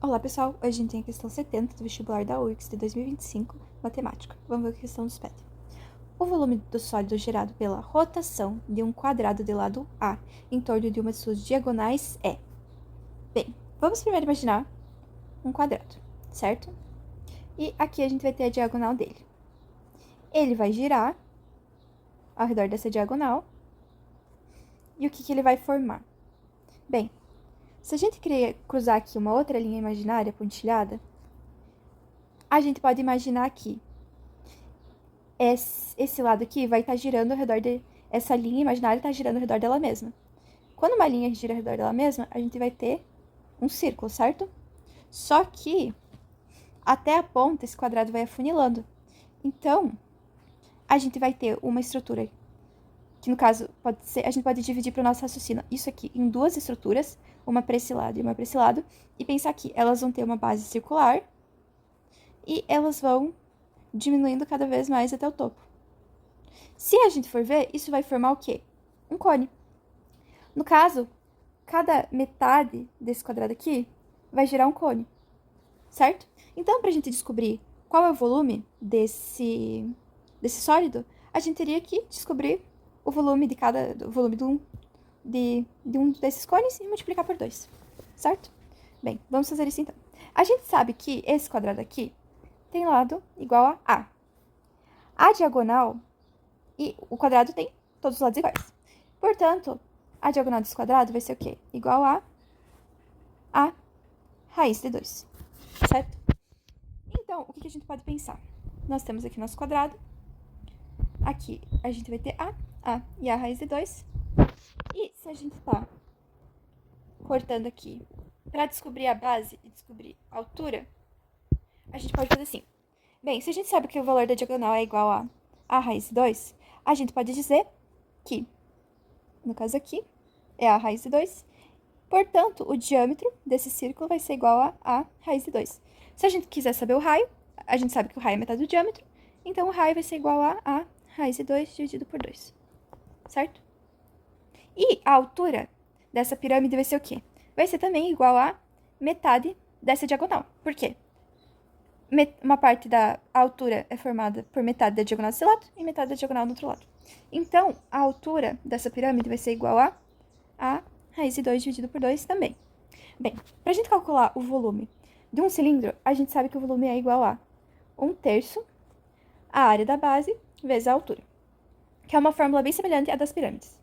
Olá pessoal, hoje a gente tem a questão 70 do vestibular da UX de 2025, matemática. Vamos ver o que a questão nos pede. O volume do sólido gerado pela rotação de um quadrado de lado A em torno de uma de suas diagonais é... Bem, vamos primeiro imaginar um quadrado, certo? E aqui a gente vai ter a diagonal dele. Ele vai girar ao redor dessa diagonal. E o que ele vai formar? Bem, se a gente querer cruzar aqui uma outra linha imaginária pontilhada, a gente pode imaginar que esse lado aqui vai estar girando ao redor de... Essa linha imaginária está girando ao redor dela mesma. Quando uma linha gira ao redor dela mesma, a gente vai ter um círculo, certo? Só que até a ponta, esse quadrado vai afunilando. Então, a gente vai ter uma estrutura que, no caso, pode ser, a gente pode dividir para o nosso raciocínio isso aqui em duas estruturas, uma para esse lado e uma para esse lado, e pensar que elas vão ter uma base circular e elas vão diminuindo cada vez mais até o topo. Se a gente for ver, isso vai formar o quê? Um cone. No caso, cada metade desse quadrado aqui vai gerar um cone, certo? Então, para a gente descobrir qual é o volume desse sólido, a gente teria que descobrir o volume de um desses cones e multiplicar por 2, certo? Bem, vamos fazer isso então. A gente sabe que esse quadrado aqui tem lado igual a A. A diagonal e o quadrado tem todos os lados iguais. Portanto, a diagonal desse quadrado vai ser o quê? Igual a raiz de 2, certo? Então, o que a gente pode pensar? Nós temos aqui nosso quadrado. Aqui a gente vai ter A e a raiz de 2. E se a gente tá cortando aqui para descobrir a base e descobrir a altura, a gente pode fazer assim. Bem, se a gente sabe que o valor da diagonal é igual a A raiz de 2, a gente pode dizer que, no caso aqui, é A raiz de 2. Portanto, o diâmetro desse círculo vai ser igual a A raiz de 2. Se a gente quiser saber o raio, a gente sabe que o raio é metade do diâmetro, então o raio vai ser igual a A raiz de 2 dividido por 2, certo? E a altura dessa pirâmide vai ser o quê? Vai ser também igual a metade dessa diagonal. Por quê? Uma parte da altura é formada por metade da diagonal desse lado e metade da diagonal do outro lado. Então, a altura dessa pirâmide vai ser igual a raiz de 2 dividido por 2 também. Bem, para a gente calcular o volume de um cilindro, a gente sabe que o volume é igual a 1/3 a área da base vezes a altura, que é uma fórmula bem semelhante à das pirâmides.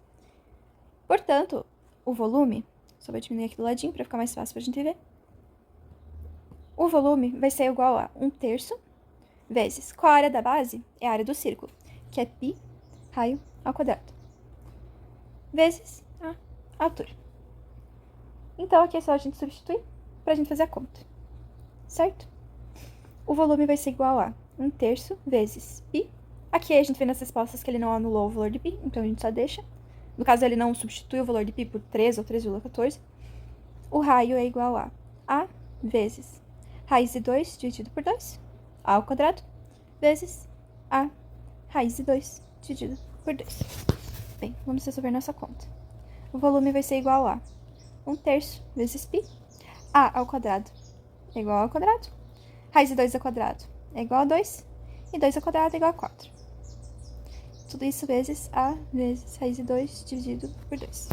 Portanto, o volume, só vou diminuir aqui do ladinho para ficar mais fácil para a gente ver. O volume vai ser igual a 1/3 vezes qual a área da base? É a área do círculo, que é π raio ao quadrado, vezes a altura. Então, aqui é só a gente substituir para a gente fazer a conta, certo? O volume vai ser igual a 1/3 vezes π. Aqui a gente vê nas respostas que ele não anulou o valor de π, então a gente só deixa. No caso, ele não substitui o valor de π por 3 ou 3,14. O raio é igual a vezes raiz de 2 dividido por 2, a ao quadrado, vezes a raiz de 2 dividido por 2. Bem, vamos resolver nossa conta. O volume vai ser igual a 1/3 vezes π. A ao quadrado é igual ao quadrado. Raiz de 2 ao quadrado é igual a 2. E 2 ao quadrado é igual a 4. Tudo isso vezes a vezes raiz de 2 dividido por 2.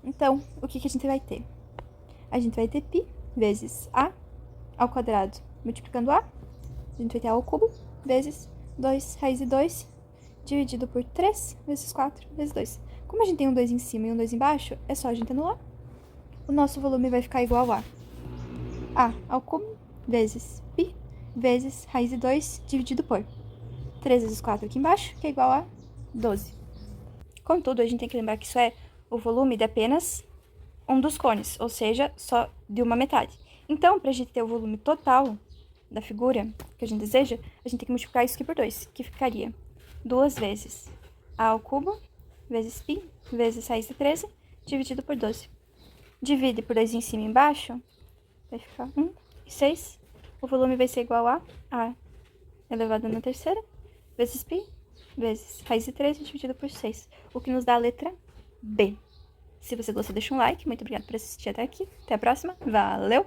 Então, o que a gente vai ter? A gente vai ter π vezes a ao quadrado multiplicando a gente vai ter a ao cubo vezes 2 raiz de 2 dividido por 3 vezes 4 vezes 2. Como a gente tem um 2 em cima e um 2 embaixo, é só a gente anular. O nosso volume vai ficar igual a ao cubo vezes π vezes raiz de 2 dividido por 3 vezes 4 aqui embaixo, que é igual a 12. Contudo, a gente tem que lembrar que isso é o volume de apenas um dos cones, ou seja, só de uma metade. Então, para a gente ter o volume total da figura que a gente deseja, a gente tem que multiplicar isso aqui por 2, que ficaria 2 vezes a ao cubo vezes π vezes raiz de 13 dividido por 12. Divide por 2 em cima e embaixo, vai ficar 1 e 6. O volume vai ser igual a elevado na terceira vezes π vezes raiz de 13 dividido por 6, o que nos dá a letra B. Se você gostou, deixa um like. Muito obrigada por assistir até aqui. Até a próxima. Valeu!